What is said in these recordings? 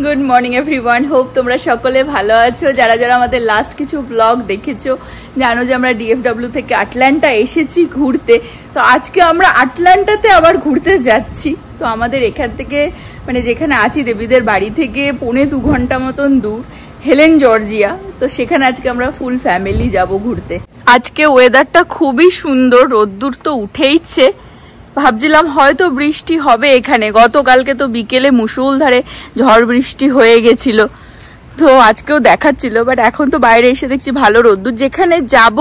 Good morning everyone, hope তোমরা সকলে ভালো আছো। যারা যারা আমাদের লাস্ট কিছু ব্লগ দেখেছো জানো যে আমরা ডিএফডব্লিউ থেকে আটলান্টা এসেছি ঘুরতে। তো আজকে আমরা আটলান্টাতে আবার ঘুরতে যাচ্ছি। তো আমাদের এখান থেকে মানে যেখানে আছি দেবীদের বাড়ি থেকে 1.25 ঘন্টা মতন দূর, হেলেন জর্জিয়া। তো সেখানে আজকে আমরা ফুল ফ্যামিলি যাব ঘুরতে। আজকে ওয়েদারটা খুবই সুন্দর, রোদ্দুর তো উঠেইছে। ভাবছিলাম হয়তো বৃষ্টি হবে এখানে, গতকালকে তো বিকেলে মুষলধারে ঝড় বৃষ্টি হয়ে গেছিল, তো আজকেও দেখাচ্ছিল, বাট এখন তো বাইরে এসে দেখছি ভালো রোদ্দুর। যেখানে যাব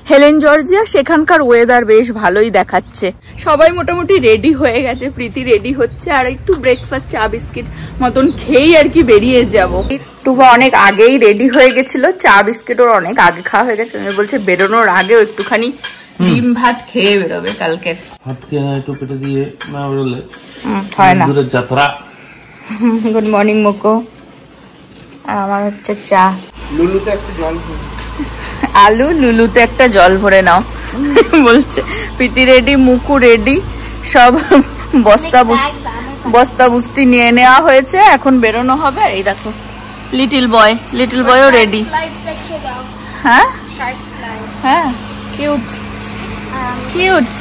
হেলেন জর্জিয়া সেখানকার ওয়েদার বেশ ভালোই দেখাচ্ছে। সবাই মোটামুটি রেডি হয়ে গেছে, প্রীতি রেডি হচ্ছে, আর একটু ব্রেকফাস্ট চা বিস্কিট মতন খেয়েই আর কি বেরিয়ে যাব। টুবা অনেক আগেই রেডি হয়ে গেছিল, চা বিস্কিট ওর অনেক আগে খাওয়া হয়ে গেছে। বলছে বেরোনোর আগেও একটুখানি ডিম ভাত খেয়ে বেরোবে কালকের। ভাত খেয়ে একটু পেটে দিয়ে না বেরোলে হয় না। দূরের যাত্রা। গুড মর্নিং মোকো। আর আমার হচ্ছে চা। লুলুতে একটা জল ভরে আলু লুলুতে একটা জল ভরে নাও বলছে। প্রীতি রেডি, মুকু রেডি, সব বস্তা বুস্তি নিয়ে নেওয়া হয়েছে, এখন বেরোনো হবে। আর এই দেখো লিটল বয়ও রেডি। হ্যাঁ হ্যাঁ, কিউট কিউট।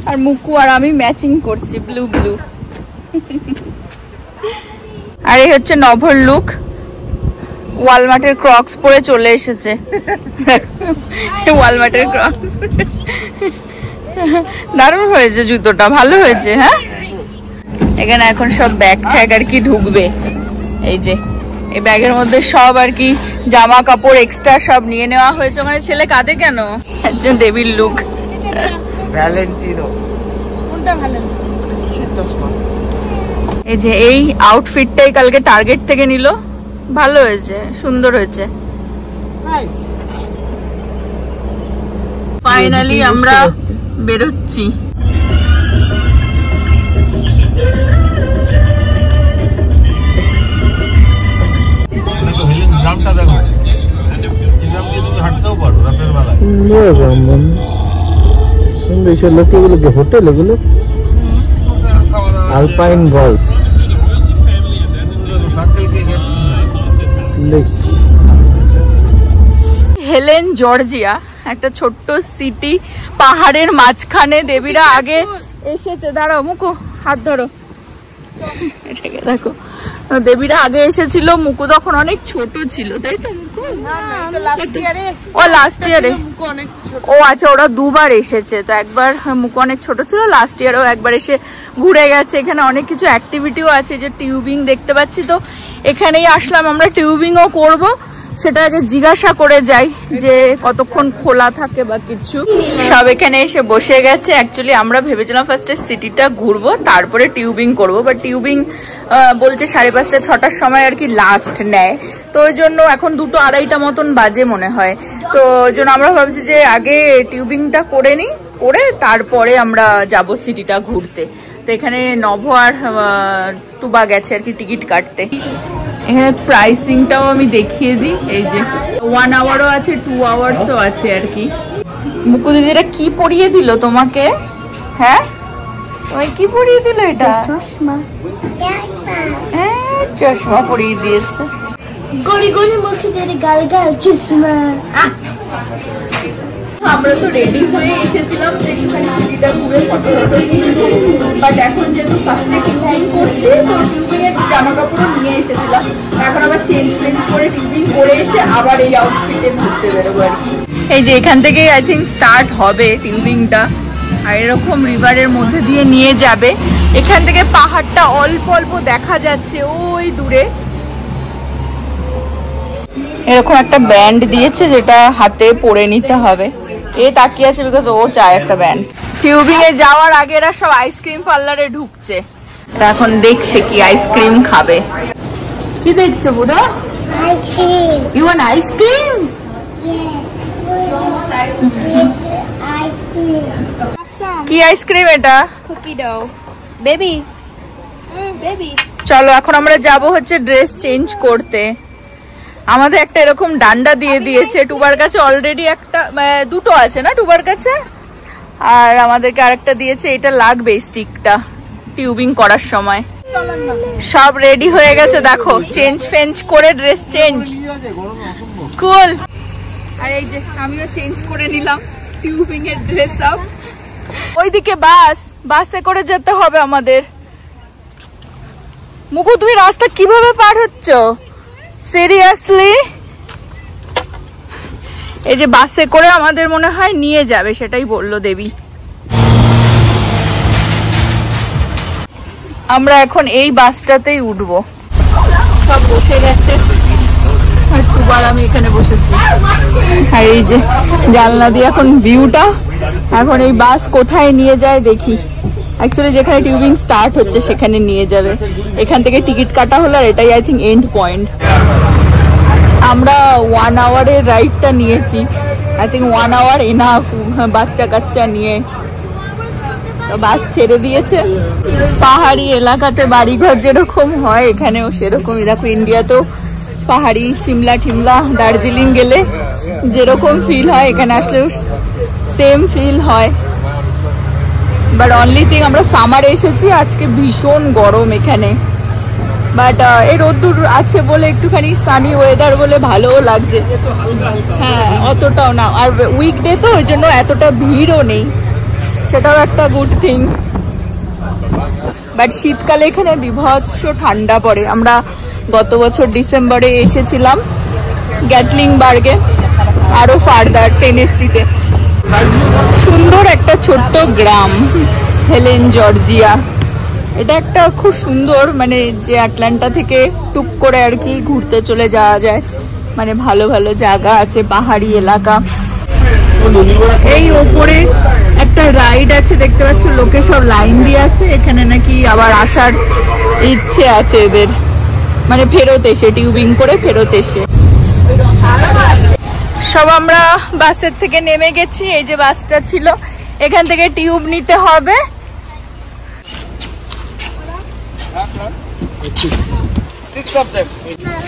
আর মুকু আর আমি ম্যাচিং করছি, ব্লু ব্লু। আর এই হচ্ছে নভর লুক, ওয়ালমার্টের ক্রক্স পরে চলে এসেছে। ওয়ালমার্টের ক্রক্স দারুণ হয়েছে, জুতোটা ভালো হয়েছে। হ্যাঁ, এখানে এখন সব ব্যাগ ট্যাগ আর কি ঢুকবে। এই যে এই ব্যাগের মধ্যে সব আর কি জামা কাপড় এক্সট্রা সব নিয়ে নেওয়া হয়েছে। ওখানে ছেলে কাঁদে কেন? একজন দেবীর লুক। ভ্যালেন্টিনো কোনটা ভালো? শীতস্মা। এই যে এই আউটফিটটাই কালকে টার্গেট থেকে নিল, ভালো হয়েছে, সুন্দর হয়েছে। ফাইনালি আমরা বেরোচ্ছি। গ্রামটা দেখো, হাঁটতেও পারো রাতের বেলায়। লোক এগুলো হোটেল, এগুলো আলপাইন গল্ফ। হেলেন জর্জিয়া একটা ছোট্ট সিটি, পাহাড়ের মাঝখানে। দেবীরা আগে এসেছে, দাঁড়াও মুকু হাত ধরো, এটাকে দেখো। দেবীরা আগে এসেছিল, মুকু তখন অনেক ছোট ছিল, তাই তো মুকু? ও লাস্ট ইয়ারে, ও আচ্ছা, ওরা দুবার এসেছে। তো একবার মুকু অনেক ছোট ছিল, লাস্ট ইয়ারেও একবার এসে ঘুরে গেছে। এখানে অনেক কিছু অ্যাক্টিভিটিও আছে, যে টিউবিং দেখতে পাচ্ছি। তো এখানেই আসলাম আমরা, টিউবিংও করব। সেটা আগে জিজ্ঞাসা করে যাই যে কতক্ষণ খোলা থাকে বা কিছু। সব এখানে এসে বসে গেছে। অ্যাকচুয়ালি আমরা ভেবেছিলাম ফার্স্টে সিটিটা ঘুরবো, তারপরে টিউবিং করবো, বাট টিউবিং বলছে 5:30 6টার সময় আর কি লাস্ট নেয়। তো ওই জন্য এখন 2-2:30 মতন বাজে মনে হয়। তো ওই জন্য আমরা ভাবছি যে আগে টিউবিংটা করে নিই, করে তারপরে আমরা যাব সিটিটা ঘুরতে। তো এখানে নভ আর টুবা গেছে আর কি টিকিট কাটতে। এখানে প্রাইসিংটাও আমি দেখিয়ে দিই। এই যে 1 আওয়ারও আছে, 2 আওয়ার্সও আছে আর কি। মুকু দিদিরা কি পরিয়ে দিল তোমাকে? হ্যাঁ, তোমায় কি পরিয়ে দিল? এটা চশমা। হ্যাঁ, চশমা পরিয়ে দিয়েছে। গড়ি গড়ি মুখে তেরে গাল গাল চশমা। আমরা তো রেডি হয়ে এসেছিলাম যে এখানে সিটিটা ঘুরে ফটো তুলবো, বাট এখন যেহেতু ফার্স্টে টিউবিং করছি, তো টিউবিং এর জামা কাপড়ও নিয়ে এসেছিলাম। এখন আবার চেঞ্জ করে টিউবিং করে এসে আবার এই আউটফিটে ঘুরতে বেরোবো আর কি। এই যে এখান থেকে আই থিঙ্ক স্টার্ট হবে টিউবিংটা, আর এরকম রিভারের মধ্যে দিয়ে নিয়ে যাবে। এখান থেকে পাহাড়টা অল্প অল্প দেখা যাচ্ছে ওই দূরে। এরকম একটা ব্যান্ড দিয়েছে, যেটা হাতে পরে নিতে হবে। এ তাকিয়ে আছে বিকজ ও চায় একটা ব্যান্ড। টিউবিং এ যাওয়ার আগে এরা সব আইসক্রিম পার্লারে ঢুকছে, এখন দেখছে কি আইসক্রিম খাবে। কি দেখছো বুড়া? You want ice cream? কি আইসক্রিম এটা? Cookie dough baby baby. চলো এখন আমরা যাব হচ্ছে ড্রেস চেঞ্জ করতে। আমাদের একটা এরকম ডান্ডা দিয়ে দিয়েছে, টুবার কাছে অলরেডি একটা, দুটো আছে না টুবার কাছে, আর আমাদেরকে আরেকটা দিয়েছে। এটা লাগবে স্টিকটা টিউবিং করার সময়। সব রেডি হয়ে গেছে, দেখো চেঞ্জ ফেঞ্জ করে ড্রেস চেঞ্জ কুল। আর এই যে আমিও চেঞ্জ করে নিলাম টিউবিং এর ড্রেস আপ। ওইদিকে বাসে করে যেতে হবে আমাদের। মুকু তুমি রাস্তা কিভাবে পার হচ্ছ সিরিয়াসলি? এই যে বাসে করে আমাদের মনে হয় নিয়ে যাবে, সেটাই বললো দেবী। আমরা এখন এই বাসটাতেই উঠবো। সব বসে গেছে, আর আমি এখানে বসেছি। আর এই যে জানলা দিয়ে এখন ভিউটা। এখন এই বাস কোথায় নিয়ে যায় দেখি। অ্যাকচুয়ালি যেখানে টিউবিং স্টার্ট হচ্ছে সেখানে নিয়ে যাবে। এখান থেকে টিকিট কাটা হলো, আর এটাই আই থিঙ্ক এন্ড পয়েন্ট। আমরা 1 আওয়ারের রাইডটা নিয়েছি। আই থিঙ্ক 1 আওয়ার এনাফ বাচ্চা কাচ্চা নিয়ে। তো বাস ছেড়ে দিয়েছে। পাহাড়ি এলাকাতে বাড়িঘর যেরকম হয় এখানেও সেরকমই। দেখো ইন্ডিয়াতেও পাহাড়ি সিমলা টিমলা দার্জিলিং গেলে যেরকম ফিল হয় এখানে আসলেও সেম ফিল হয়। বাট অনলি থিং আমরা সামারে এসেছি, আজকে ভীষণ গরম এখানে। বাট এই রোদ্দুর আছে বলে একটুখানি সানি ওয়েদার বলে ভালোও লাগছে। হ্যাঁ অতটাও না, আর উইকডে তো ওই জন্য এতটা ভিড়ও নেই, সেটাও একটা গুড থিং। বাট শীতকালে এখানে বিভৎস ঠান্ডা পড়ে। আমরা গত বছর ডিসেম্বরে এসেছিলাম গ্যাটলিংবার্গে, আরো ফার্দার টেনেসিতে। সুন্দর একটা ছোট্ট গ্রাম হেলেন জর্জিয়া। এটা একটা খুব সুন্দর, মানে যে আটলান্টা থেকে টুক করে আর কি ঘুরতে চলে যাওয়া যায়। মানে ভালো ভালো জায়গা আছে, পাহাড়ি এলাকা। এই ওপরে একটা রাইড আছে দেখতে পাচ্ছ, লোকে সব লাইন দিয়ে আছে। এখানে নাকি আবার আসার ইচ্ছে আছে এদের, মানে ফেরত এসে টিউবিং করে ফেরত এসে। সব আমরা বাসের থেকে নেমে গেছি। এই যে বাসটা ছিল, এখান থেকে টিউব নিতে হবে।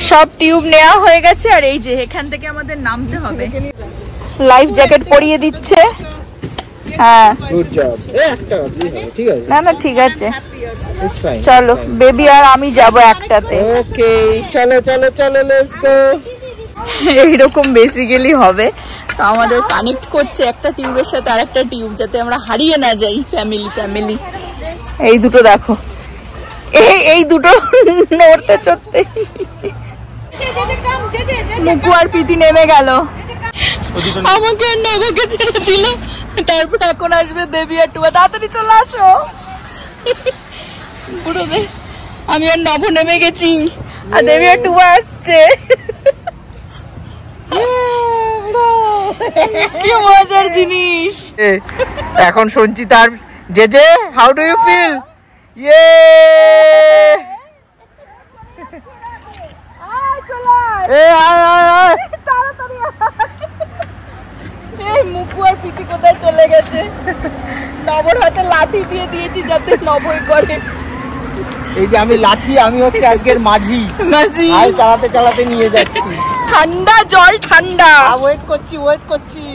সব টিউব নেওয়া হয়ে গেছে। আর এই যে এখান থেকে আমাদের নামতে হবে। লাইফ জ্যাকেট পরিয়ে দিচ্ছে। হ্যাঁ না না ঠিক আছে, চলো বেবি আর আমি যাব একটাতে। ওকে চলো চলো চলো লেটস গো। এইরকম বেসিক্যালি হবে। তো আমাদের কানেক্ট করছে একটা টিউবের সাথে আর একটা টিউব, যাতে আমরা হারিয়ে না যাই। ফ্যামিলি এই দুটো দেখো, এই দুটো নড়তে চড়তে। মুকু আর প্রীতি নেমে গেল, আমাকে আর নবকে ছেড়ে দিল। তারপর এখন আসবে দেবী আর টুবা। তাড়াতাড়ি চলে আসো। আমি আর নব নেমে গেছি, আর দেবী আর টুবা আসছে। কি মজার জিনিস। এখন সঞ্চিতার জেজে, হাউ ডু ইউ ফিল? ইয়ে মুকু আর প্রীতি কোথায় চলে গেছে? নবর হাতে লাঠি দিয়ে দিয়েছি যাতে নবই করে। এই যে আমি লাঠি, আমি হচ্ছে আজকের মাঝি। আর চালাতে চালাতে নিয়ে যাচ্ছি। ঠান্ডা জল ঠান্ডা। ওয়েট করছি।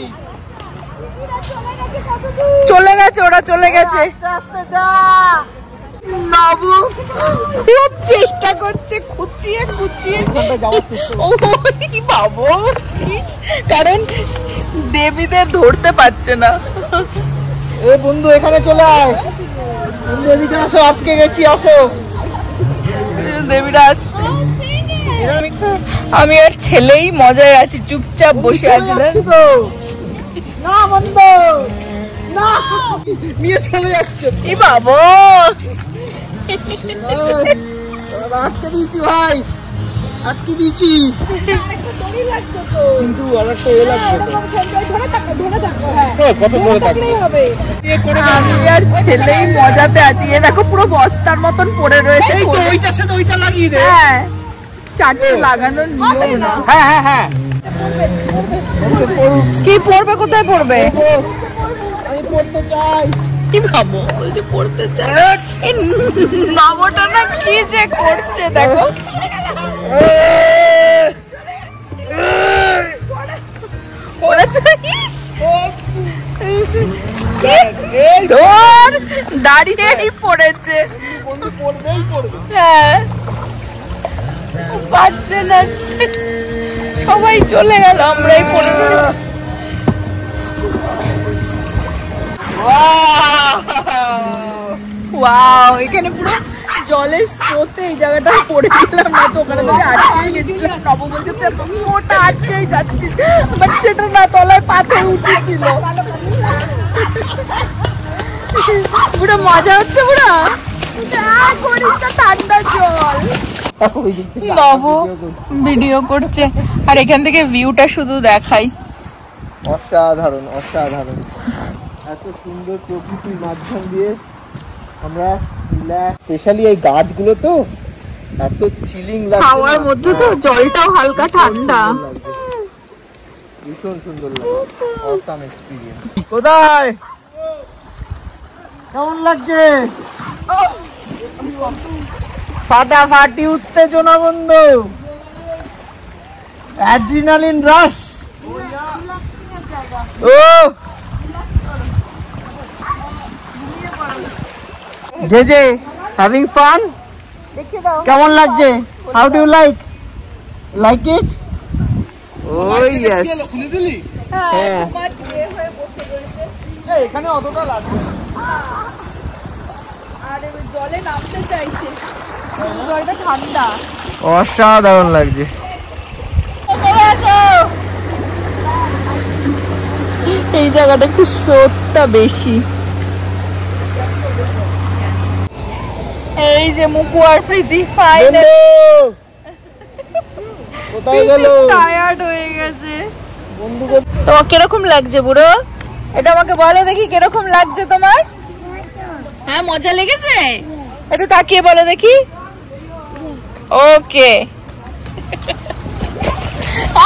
চলে গেছে, ওরা চলে গেছে। নবু খুব চেষ্টা করছে খুঁচিয়ে বাবু, কারণ দেবীদের ধরতে পারছে না। এ বন্ধু এখানে চলে আয়, বন্ধু এদিকে আসো, আটকে গেছি, আসো। দেবীরা আসছে। আমি আর ছেলেই মজায় আছি, চুপচাপ বসে আছি। না বন্ধু না, নিয়ে চলে যাচ্ছে। এই বাবা আটকে দিয়েছি ভাই, আটকে দিয়েছি। কিন্তু আরেকটা এ লাগবে, কত ধরে থাকবে। আমি আর ছেলেই মজাতে আছি। এ দেখো পুরো বস্তার মতন পড়ে রয়েছে। ওইটার সাথে ওইটা লাগিয়ে দে। হ্যাঁ, চারটে লাগানোর নিয়ম না। হ্যাঁ কি পড়বে, কোথায় পড়বে? আমি পড়তে চাই। কি ভাবো, ওই যে পড়তে চাই। এই নবটা না কি যে করছে দেখো। দাঁড়িয়েই পড়েছে। বন্ধু পড়বেই পড়বে। হ্যাঁ পাচ্ছে না, সবাই চলে গেল, আমরাই পড়ে গেছি। ওয়াও, এখানে পুরো জলের স্রোতে এই জায়গাটা পড়েছিলাম না তো, ওখানে থেকে আটকে গেছিলাম। নব বলছে তুমি ওটা আটকেই যাচ্ছিস, বাট সেটা না, তলায় পাথর উঠেছিল। পুরো মজা হচ্ছে, পুরো ঠান্ডা জল। নব ভিডিও করছে আর এখান থেকে ভিউটা শুধু দেখাই। অসাধারণ অসাধারণ, এত সুন্দর প্রকৃতির মাধ্যম দিয়ে আমরা স্পেশালি এই গাছগুলো তো এত চিলিং লাগছে, খাওয়ার মধ্যে তো জলটাও হালকা ঠান্ডা, ভীষণ সুন্দর লাগে। Awesome experience. কোথায় কেমন লাগছে? ফাটাফাটি উত্তেজনা বন্ধু, অ্যাড্রিনালিন রাশ। ও জে হ্যাভিং ফান, কেমন লাগছে? How do you like it? Oh yes, হ্যাঁ এখানে অতটা লাগবে আর জলে নামতে চাইছে, জলটা ঠান্ডা, অসাধারণ লাগছে। এই জায়গাটা একটু স্রোতটা বেশি। এই যে মুকু আর প্রীতি ফাইনালি কোথায় গেল? টায়ার্ড হয়ে গেছে। তোমার কিরকম লাগছে বুড়ো? এটা আমাকে বলো দেখি, কিরকম লাগছে তোমার? হ্যাঁ মজা লেগেছে? একটু তাকিয়ে বলো দেখি। ওকে,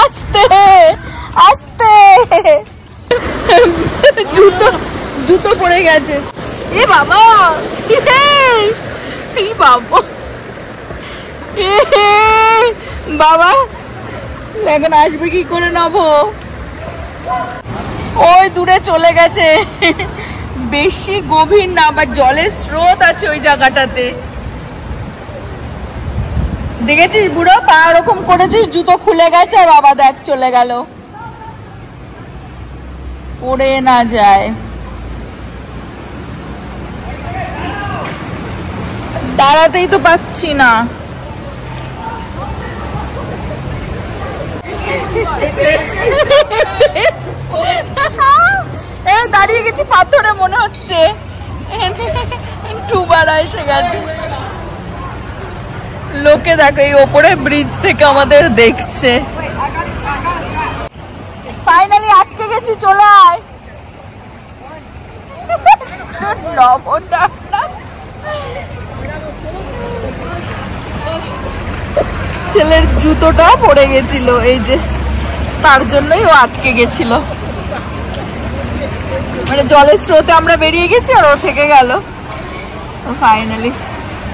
আস্তে আস্তে, জুতো জুতো পড়ে গেছে। এ বাবা, এই বাবা, বাবা এখন আসবে কি করে নেবো? ওই দূরে চলে গেছে, বেশি গভীর না, বাট জলের স্রোত আছে ওই জায়গাটাতে। দেখেছিস বুড়ো, পা ওরকম করেছিস, জুতো খুলে গেছে, আর বাবা দেখ চলে গেল, পড়ে না যায়। দাঁড়াতেই তো পাচ্ছি না। দাঁড়িয়ে গেছি পাথরে, মনে হচ্ছে ডুবারা এসে গেছে। লোকে দেখো এই ওপরে ব্রিজ থেকে আমাদের দেখছে। ফাইনালি আটকে গেছি, চলে আয়। ছেলের জুতোটা পড়ে গেছিল, এই যে তার জন্যই ও আটকে গেছিল। মানে জলের স্রোতে আমরা বেরিয়ে গেছি আর ও থেকে গেল। ফাইনালি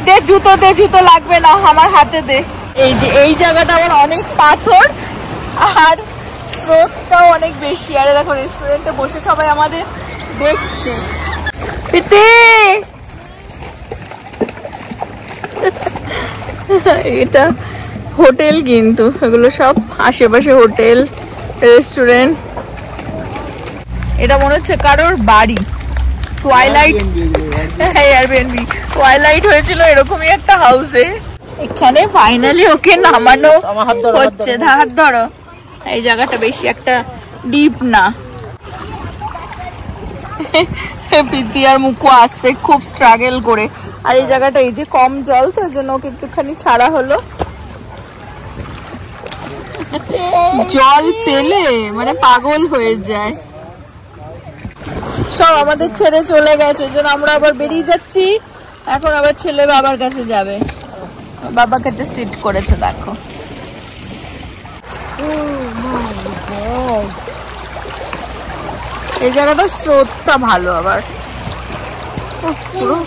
দে জুতো, দে জুতো লাগবে না, আমার হাতে দে। এই যে এই জায়গাটা আমার অনেক পাথর আর স্রোতটাও অনেক বেশি। আরে দেখো রেস্টুরেন্টে বসে সবাই আমাদের দেখছে। পিতে এটা হোটেল, কিন্তু এগুলো সব আশেপাশে হোটেল রেস্টুরেন্ট। এটা মনে হচ্ছে কারোর বাড়ি। টুয়াইলাইট, এয়ারবিএনবি টুয়াইলাইট হয়েছিল এরকমই একটা হাউসে। এখানে ফাইনালি ওকে নামানো হচ্ছে। হাত ধরো। এই জায়গাটা বেশি একটা ডিপ না। প্রীতি আর মুকু আসছে খুব স্ট্রাগল করে, আর এই জায়গাটা এই যে কম জল তো, ওই জন্য ওকে একটুখানি ছাড়া হলো। জল পেলে মানে পাগল হয়ে যায়। সব আমাদের ছেড়ে চলে গেছে, ওই জন্য আমরা আবার বেরিয়ে যাচ্ছি। এখন আবার ছেলে বাবার কাছে যাবে, বাবার কাছে সিট করেছে। দেখো এই জায়গাটা স্রোতটা ভালো, আবার পুরো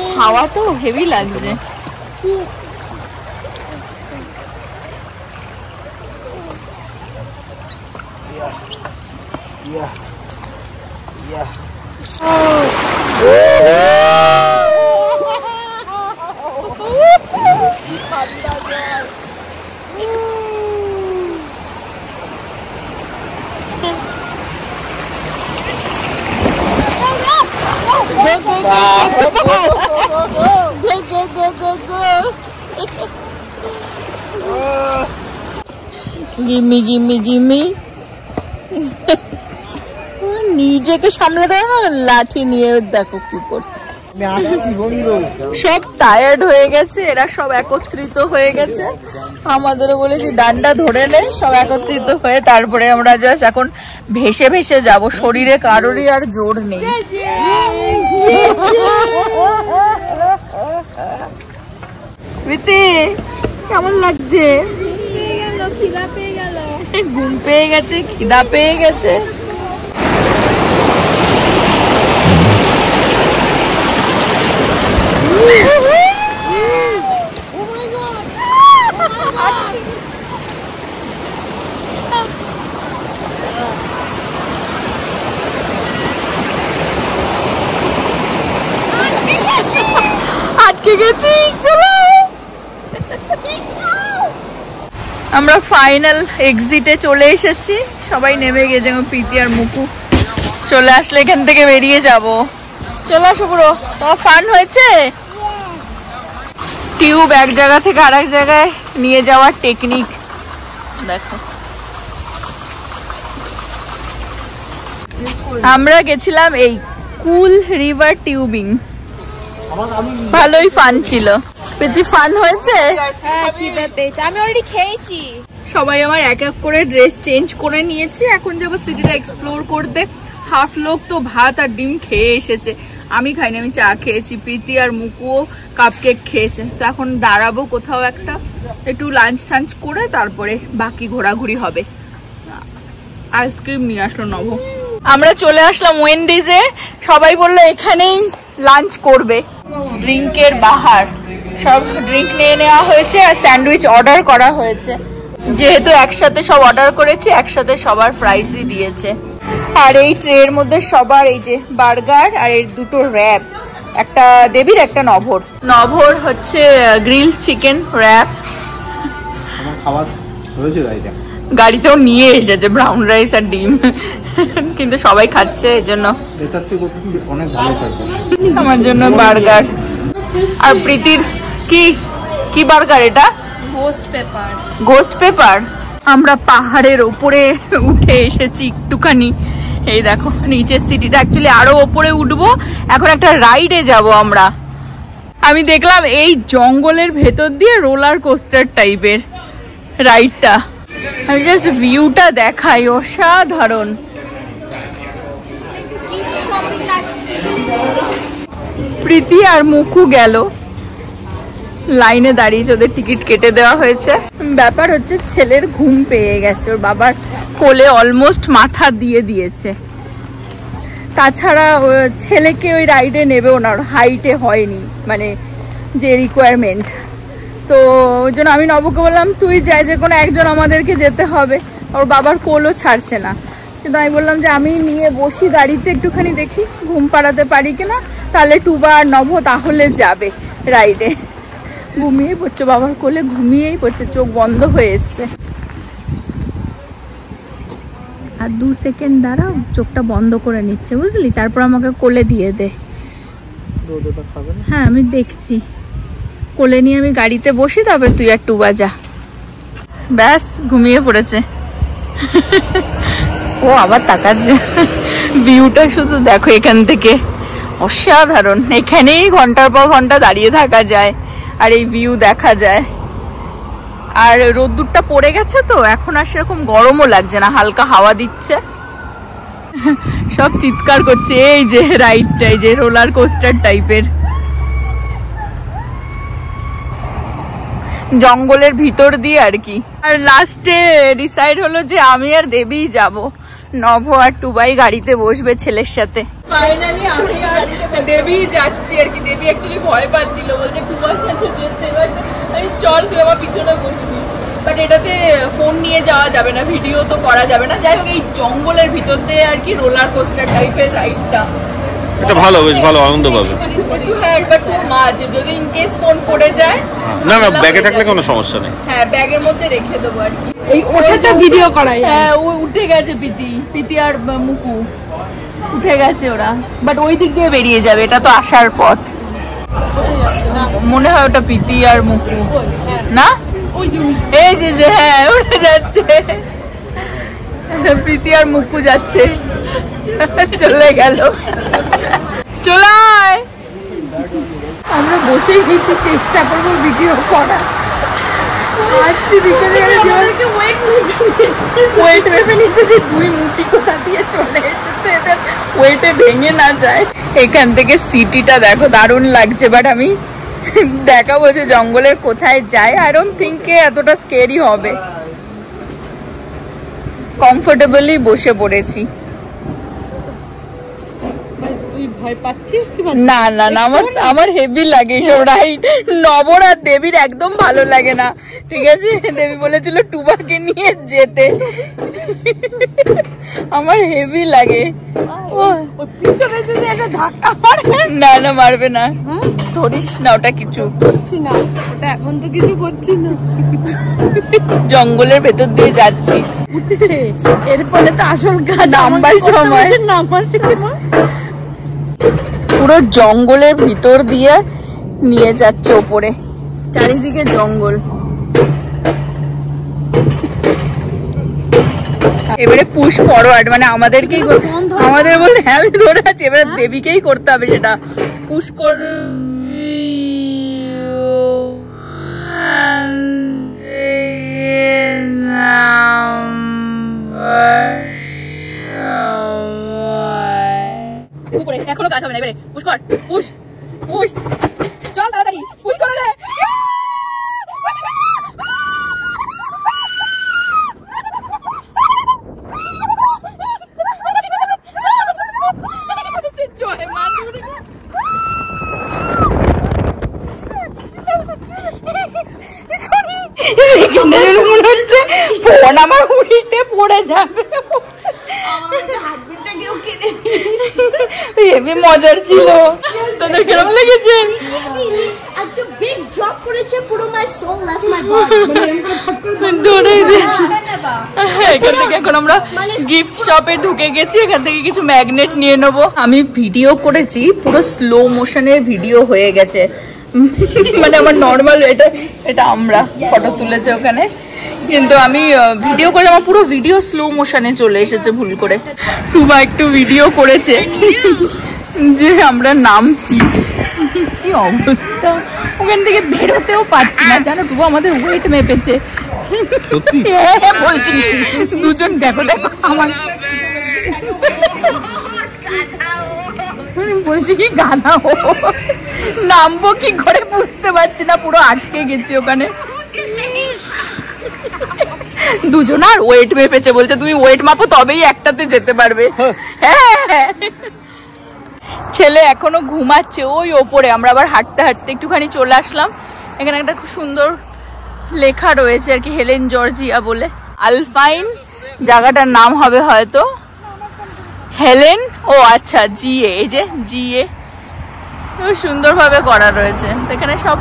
ছাওয়া তো হেভি লাগছে। গিম্মি গিম্মি গিম্মি। নিজেকে সামলে দেয় না, লাঠি নিয়ে দেখো কি করছে। সব টায়ার্ড হয়ে গেছে, এরা সব একত্রিত হয়ে গেছে। আমাদেরও বলেছি ডান্ডা ধরে নেই, সব একত্রিত হয়ে তারপরে আমরা জাস্ট এখন ভেসে ভেসে যাব। শরীরে কারোরই আর জোর নেই। প্রীতি কেমন লাগছে? ঘুম পেয়ে গেছে, খিদা পেয়ে গেছে। আটকে গেছিস, চলো। আমরা ফাইনাল এক্সিটে চলে এসেছি, সবাই নেমে গেছে। প্রীতি আর মুকু চলে আসলে এখান থেকে বেরিয়ে যাব। চলো শুভ্র, তোমার ফান হয়েছে? টিউব এক জায়গা থেকে আরেক জায়গায় নিয়ে যাওয়ার টেকনিক দেখো। আমরা গেছিলাম এই কুল রিভার টিউবিং, ভালোই ফান ছিল। প্রীতি ফান হয়েছে? আমি অলরেডি খেয়েছি। সবাই আমার এক এক করে ড্রেস চেঞ্জ করে নিয়েছি, এখন যাবো সিটিটা এক্সপ্লোর করতে। হাফ লোক তো ভাত আর ডিম খেয়ে এসেছে, আমি খাইনি, আমি চা খেয়েছি। প্রীতি আর মুকুও কাপ কেক খেয়েছে। তো এখন দাঁড়াবো কোথাও একটা, একটু লাঞ্চ টাঞ্চ করে তারপরে বাকি ঘোরাঘুরি হবে। আইসক্রিম নিয়ে আসলো নব। আমরা চলে আসলাম ওয়েন্ডিজে, সবাই বললো এখানেই লাঞ্চ করবে। ড্রিঙ্কের বাহার, সব ড্রিঙ্ক নিয়ে নেওয়া হয়েছে আর স্যান্ডউইচ অর্ডার করা হয়েছে। যেহেতু একসাথে সব অর্ডার করেছি, একসাথে সবার প্রাইসই দিয়েছে। আর এই ট্রের মধ্যে সবার এই যে বার্গার আর এর দুটো র্যাপ, একটা দেবীর একটা নভর। নভর হচ্ছে গ্রিল চিকেন র্যাপ। আমার খাবার হয়েছে গাড়িতে, গাড়িতেও নিয়ে এসেছে ব্রাউন রাইস আর ডিম, কিন্তু সবাই খাচ্ছে এজন্য। এটার থেকে অনেক ভালো খাচ্ছে। আমার জন্য বার্গার। আর প্রীতির কি কি বার্গার এটা? Ghost paper. Ghost paper. আমরা পাহাড়ের উপরে উঠে এসেছি একটুখানি, এই দেখো নিচের সিটিটা। অ্যাকচুয়ালি আরো উপরে উঠবো, এখন একটা রাইডে যাব আমরা। আমি দেখলাম এই জঙ্গলের ভেতর দিয়ে রোলার কোস্টার টাইপের রাইডটা। আমি জাস্ট ভিউটা দেখাই, অসাধারণ। প্রীতি আর মুকু গেল, লাইনে দাঁড়িয়েছে, ওদের টিকিট কেটে দেওয়া হয়েছে। ব্যাপার হচ্ছে ছেলের ঘুম পেয়ে গেছে, ওর বাবার কোলে অলমোস্ট মাথা দিয়ে দিয়েছে। তাছাড়া ছেলেকে ওই রাইডে নেবেও না, ওর হাইটে হয়নি মানে যে রিকোয়ারমেন্ট। তো ওই জন্য আমি নবকে বললাম তুই যাই, যে কোনো একজন আমাদেরকে যেতে হবে। ওর বাবার কোলও ছাড়ছে না, কিন্তু আমি বললাম যে আমি নিয়ে বসি গাড়িতে, একটুখানি দেখি ঘুম পাড়াতে পারি কিনা, তাহলে টুবা আর নব তাহলে যাবে রাইডে। ঘুমিয়েই পড়ছে বাবার কোলে, ঘুমিয়েই পড়ছে, চোখ বন্ধ হয়ে এসছে। আর 2 সেকেন্ড দাঁড়াও, চোখটা বন্ধ করে নিচ্ছে বুঝলি, তারপর আমাকে কোলে দিয়ে দে। হ্যাঁ আমি দেখছি, কোলে নিয়ে আমি গাড়িতে বসি, তবে তুই আর টুবা যা। ব্যাস ঘুমিয়ে পড়েছে। ও আবার তাকাচ্ছে। ভিউটা শুধু দেখো এখান থেকে, অসাধারণ। এখানেই ঘন্টার পর ঘন্টা দাঁড়িয়ে থাকা যায় আর এই ভিউ দেখা যায়। আর রোদ্দুরটা পড়ে গেছে তো এখন আর সেরকম গরমও লাগছে না, হালকা হাওয়া দিচ্ছে। সব চিৎকার করছে এই যে রাইডটা, এই যে রোলার কোস্টার টাইপের। জঙ্গলের ভিতর দিয়ে আর কি। আর লাস্টে ডিসাইড হলো যে আমি আর দেবী যাব, নভ আর টুবাই গাড়িতে বসবে ছেলের সাথে। ফাইনালি আমি আর দেবী যাচ্ছি আর কি। দেবী অ্যাকচুয়ালি ভয় পাচ্ছিল, বলছে টুবার সাথে যেতে, আমি চল তুই আমার পিছনে বসবি। বাট এটাতে ফোন নিয়ে যাওয়া যাবে না, ভিডিও তো করা যাবে না। যাই হোক এই জঙ্গলের ভিতর দিয়ে আর কি রোলার কোস্টার টাইপের রাইডটা, এটা ভালো, বেশ ভালো, আনন্দ পাবে। যদি ইন কেস ফোন পড়ে যায়, না না ব্যাগে থাকলে কোনো সমস্যা নেই। হ্যাঁ ব্যাগের মধ্যে রেখে দেবো আর কি। এই ওঠাটা ভিডিও করাই। হ্যাঁ ও উঠে গেছে, প্রীতি আর মুকু উঠে গেছে ওরা, বাট ওই দিক দিয়ে বেরিয়ে যাবে, এটা তো আসার পথ। মনে হয় ওটা প্রীতি আর মুকু না, এই যে হ্যাঁ উড়ে যাচ্ছে। প্রীতি আর মুকু যাচ্ছে, চলে গেল। চলায় আমরা বসেই গেছি, চেষ্টা করবো ভিডিও করা। আসছি বিকেলে, ওয়েট ভেবে নিচ্ছে যে 2 মুঠি কোথা দিয়ে চলে এসেছে, এদের ওয়েটে ভেঙে না যায়। এখান থেকে সিটিটা দেখো, দারুণ লাগছে। বাট আমি দেখাবো যে জঙ্গলের কোথায় যায়। আই ডোন্ট থিঙ্ক এতটা স্কেরি হবে। কমফোর্টেবলি বসে পড়েছি। না না না, আমার হেভি লাগে এসব রাইড। নবর আর দেবীর একদম ভালো লাগে না, ঠিক আছে? দেবী বলেছিল টুবাকে নিয়ে যেতে, আমার হেভি লাগে। পিছনে যদি একটা ধাক্কা মারে, না না মারবে না, ধরিস না, ওটা কিছু করছি না, ওটা এখন তো কিছু করছি না। জঙ্গলের ভেতর দিয়ে যাচ্ছি, এরপরে তো আসল কাজ নামবার সময়। পুরো জঙ্গলের ভিতর দিয়ে নিয়ে যাচ্ছে ওপরে, চারিদিকে জঙ্গল। এবারে পুশ ফরওয়ার্ড, মানে আমাদেরকেই, আমাদের বলতে হ্যাঁ আমি ধরে আছি, এবারে দেবীকেই করতে হবে সেটা। পুশ কর, এখনো কাজ হবে না। এবারে পুশ কর, পুশ পুশ, চল তাড়াতাড়ি পুশ করে দে। মনে হচ্ছে ফোন আমার উড়িতে পড়ে যাবে। হেবি মজার ছিল। তোদের কেমন লেগেছে? একটা বিগ ড্রপ করেছে, পুরো my soul left my body, দৌড়াই দিয়েছে। এখান থেকে এখন আমরা গিফট শপে ঢুকে গেছি, এখান থেকে কিছু ম্যাগনেট নিয়ে নেবো। আমি ভিডিও করেছি, পুরো স্লো মোশনের ভিডিও হয়ে গেছে, মানে আমার নর্মাল, এটা আমরা ফটো তুলেছে ওখানে, কিন্তু আমি ভিডিও করে আমার পুরো ভিডিও স্লো মোশনে চলে এসেছে ভুল করে। টুবা একটু ভিডিও করেছে যে আমরা নামছি, কি অবস্থা, ওখান থেকে বেরোতেও পারছি না জানো। টুবা আমাদের ওয়েট মেপেছে, বলছি দুজন দেখো দেখো আমার, বলছি কি গাধা, নামবো কি করে বুঝতে পারছি না, পুরো আটকে গেছি ওখানে। দুজন আর ওয়েট মেপেছে, বলছে তুমি ওয়েট মাপো তবেই একটাতে যেতে পারবে। হ্যাঁ, ছেলে এখনো ঘুমাচ্ছে ওই ওপরে। আমরা আবার হাঁটতে হাঁটতে একটুখানি চলে আসলাম। এখানে একটা খুব সুন্দর লেখা রয়েছে আর কি, হেলেন জর্জিয়া বলে। আলপাইন জায়গাটার নাম হবে হয়তো হেলেন, ও আচ্ছা জিএ, এই যে জিএ, সুন্দরভাবে করা রয়েছে। এখানে সব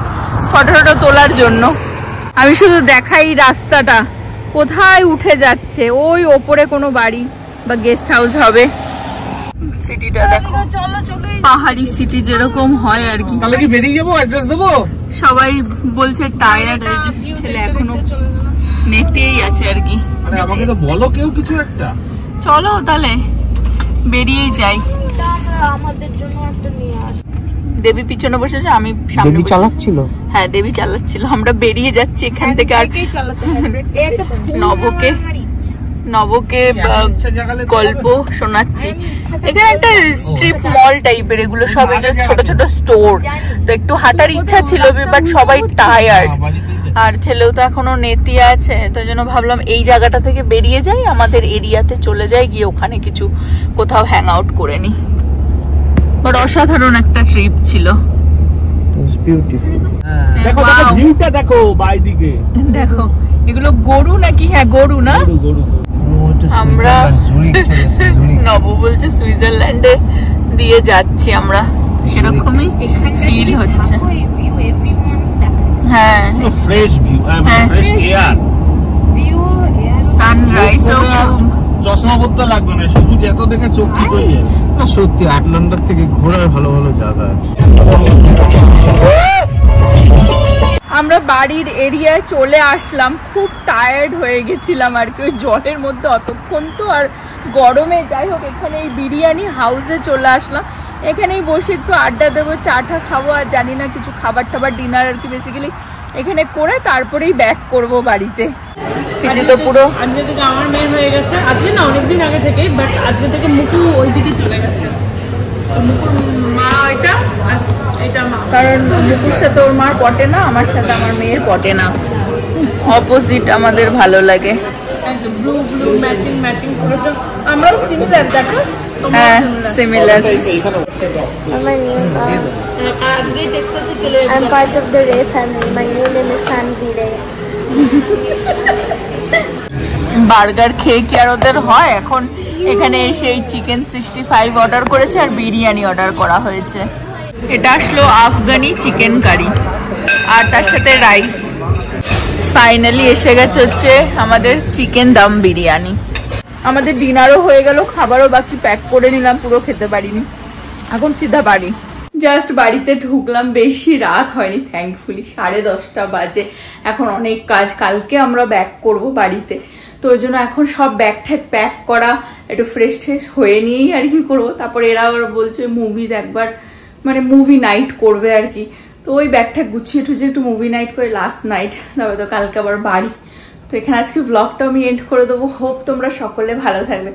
ফটো টটো তোলার জন্য। আমি শুধু দেখাই রাস্তাটা কোথায় উঠে যাচ্ছে, ওই ওপরে কোনো বাড়ি বা গেস্ট হাউস হবে। সিটিটা দেখো, পাহাড়ি সিটি যেরকম হয় আর কি। তাহলে কি বেরিয়ে যাবো, অ্যাড্রেস দেবো? সবাই বলছে টায়ার্ড, এই যে ছেলে এখনো নেতেই আছে আর কি। আমাকে তো বলো কেউ কিছু একটা। চলো তাহলে বেরিয়েই যাই। আমাদের জন্য একটা নিয়ে আস। দেবী পিছনে বসেছে, আমি সামনে। দেবী চালাচ্ছিল? হ্যাঁ দেবী চালাচ্ছিল। আমরা বেরিয়ে যাচ্ছি এখান থেকে, আর নবকে গল্প শোনাচ্ছি। এখানে একটা স্ট্রিপ মল টাইপের, এগুলো সব ছোট ছোট স্টোর। তো একটু হাঁটার ইচ্ছা ছিল, বাট সবাই টায়ার্ড, আর ছেলেও তো এখনো নেতিয়ে আছে। তো জন্য ভাবলাম এই জায়গাটা থেকে বেরিয়ে যাই, আমাদের এরিয়াতে চলে যাই, গিয়ে ওখানে কিছু কোথাও হ্যাং আউট করে নি। বাট অসাধারণ একটা ট্রিপ ছিল। দেখো দেখো ভিউটা দেখো বাইদিকে, দেখো এগুলো গরু নাকি? হ্যাঁ গরু না, গরু। আমরা নব বলছে সুইজারল্যান্ডে দিয়ে যাচ্ছি আমরা, সেরকমই ফিল হচ্ছে। হ্যাঁ fresh view, fresh air, sunrise. চশমা পড়তে লাগবে না, সবুজ এত দেখে চোখ কি হয়ে যায়। না সত্যি আটলান্টার থেকে ঘোরার ভালো ভালো জায়গা আছে। আমরা বাড়ির এরিয়ায় চলে আসলাম, খুব টায়ার্ড হয়ে গেছিলাম আর কি ওই জলের মধ্যে অতক্ষণ তো, আর গরমে। যাই হোক, এখানে এই বিরিয়ানি হাউসে চলে আসলাম, এখানেই বসে একটু আড্ডা দেবো, চাটা খাবো, আর জানি না কিছু খাবার টাবার ডিনার আর কি বেসিক্যালি এখানে করে তারপরেই ব্যাক করব বাড়িতে। তো পুরো আজকে থেকে আমার মেয়ে হয়ে গেছে, আজকে না অনেকদিন আগে থেকেই, বাট আজকে থেকে মুকু ওইদিকে চলে গেছে। মুকুর মা এটা, এটা মা, কারণ মুকুর সাথে ওর মার পটে না, আমার সাথে আমার মেয়ের পটে না, অপোজিট আমাদের ভালো লাগে। একদম ব্লু ব্লু ম্যাচিং ম্যাচিং করেছে, আমরাও সিমিলার দেখো। হ্যাঁ সিমিলার। আজকেই টেক্সাসে চলে I'm part of the Ray family. My new name is Sanvi Ray. Burger খেয়ে কি আর ওদের হয়? এখন এখানে এসে এই চিকেন 65 অর্ডার করেছে আর বিরিয়ানি অর্ডার করা হয়েছে। এটা আসলো আফগানি চিকেন কারি আর তার সাথে রাইস। ফাইনালি এসে গেছে হচ্ছে আমাদের চিকেন দম বিরিয়ানি। আমাদের ডিনারও হয়ে গেল, খাবারও বাকি প্যাক করে নিলাম, পুরো খেতে পারিনি, এখন সিধা বাড়ি। জাস্ট বাড়িতে ঢুকলাম, বেশি রাত হয়নি থ্যাঙ্কফুলি, 10:30 বাজে। এখন অনেক কাজ, কালকে আমরা ব্যাক করব বাড়িতে, তো ওই জন্য এখন সব ব্যাগ ট্যাগ প্যাক করা, একটু ফ্রেশ ট্রেশ হয়ে নিয়েই আর কি করবো। তারপর এরা আবার বলছে মুভি দেখবার, মানে মুভি নাইট করবে আর কি, তো ওই ব্যাগ ট্যাগ গুছিয়ে টুছিয়ে একটু মুভি নাইট করে লাস্ট নাইট, তারপরে তো কালকে আবার বাড়ি। তো এখানে আজকে ব্লগটা আমি এন্ড করে দেবো। হোপ তোমরা সকলে ভালো থাকবে,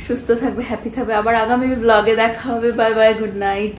সুস্থ থাকবে, হ্যাপি থাকবে। আবার আগামী ব্লগে দেখা হবে। Bye bye, good night.